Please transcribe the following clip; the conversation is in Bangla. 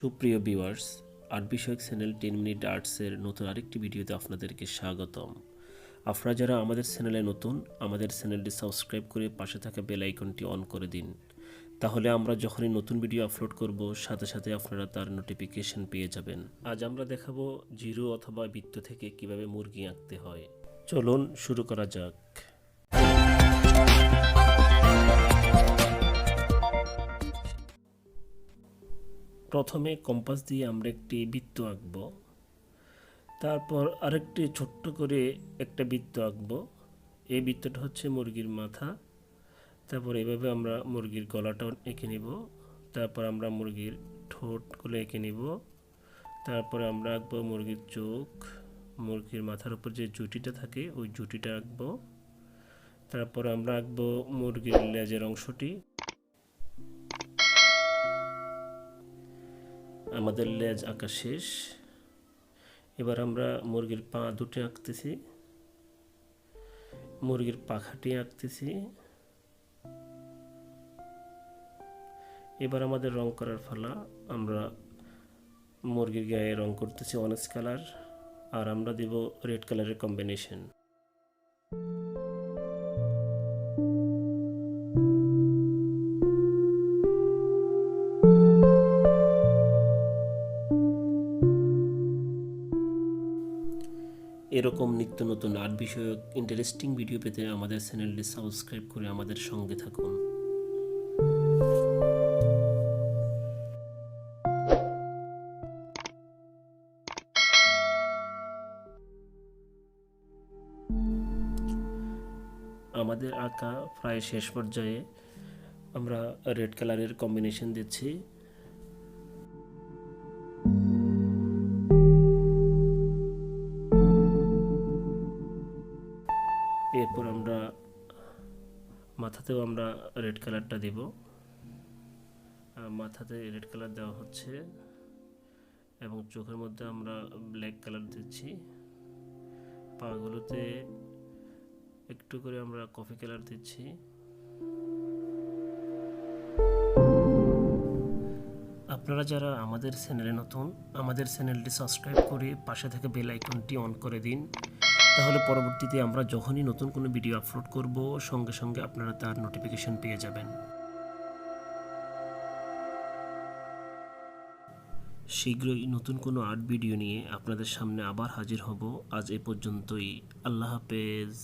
সুপ্রিয় ভিউয়ার্স, আর্ট বিষয়ক চ্যানেল 10 মিনিট আর্টসের নতুন আরেকটি ভিডিওতে আপনাদেরকে স্বাগতম। আপনারা যারা আমাদের চ্যানেলে নতুন, আমাদের চ্যানেলটি সাবস্ক্রাইব করে পাশে থাকা বেল আইকনটি অন করে দিন। তাহলে আমরা যখনই নতুন ভিডিও আপলোড করব সাথে সাথে আপনারা তার নোটিফিকেশন পেয়ে যাবেন। আজ আমরা দেখাবো জিরো অথবা বৃত্ত থেকে কিভাবে মুরগি আঁকতে হয়। চলুন শুরু করা যাক। প্রথমে কম্পাস দিয়ে আমরা একটি বৃত্ত আঁকব, তারপর আরেকটি ছোট্ট করে একটা বৃত্ত আঁকব। এই বৃত্তটা হচ্ছে মুরগির মাথা। তারপর এভাবে আমরা মুরগির গলাটা এঁকে নিব। তারপর আমরা মুরগির ঠোঁটগুলো এঁকে নিব। তারপরে আমরা আঁকবো মুরগির চোখ, মুরগির মাথার উপর যে জুটিটা থাকে ওই জুটিটা আঁকবো। তারপর আমরা আঁকবো মুরগির লেজের অংশটি। আমাদের লেজ আঁকা শেষ। এবার আমরা মুরগির পা দুটি আঁকতেছি, মুরগির পাখাটি আঁকতেছি। এবার আমাদের রং করার পালা। আমরা মুরগির গায়ে রং করতেছি অরেঞ্জ কালার, আর আমরা দেব রেড কালারের কম্বিনেশন। এরকম নিত্য নতুন আর্ট বিষয়ক ইন্টারেস্টিং ভিডিও পেতে আমাদের চ্যানেলটি সাবস্ক্রাইব করে আমাদের সঙ্গে থাকুন। আমাদের আঁকা প্রায় শেষ পর্যায়ে। আমরা রেড কালারের কম্বিনেশন দিচ্ছি। এরপর আমরা মাথাতেও আমরা রেড কালারটা দেব। মাথাতে রেড কালার দেওয়া হচ্ছে এবং চোখের মধ্যে আমরা ব্ল্যাক কালার দিচ্ছি। পাগুলোতে একটু করে আমরা কফি কালার দিচ্ছি। আপনারা যারা আমাদের চ্যানেলে নতুন, আমাদের চ্যানেলটি সাবস্ক্রাইব করে পাশে থেকে বেল আইকনটি অন করে দিন। তাহলে পরবর্তীতে আমরা যখনই নতুন কোনো ভিডিও আপলোড করব সঙ্গে সঙ্গে আপনারা তার নোটিফিকেশন পেয়ে যাবেন। শীঘ্রই নতুন কোনো আর্ট ভিডিও নিয়ে আপনাদের সামনে আবার হাজির হব। আজ এ পর্যন্তই। আল্লাহ হাফেজ।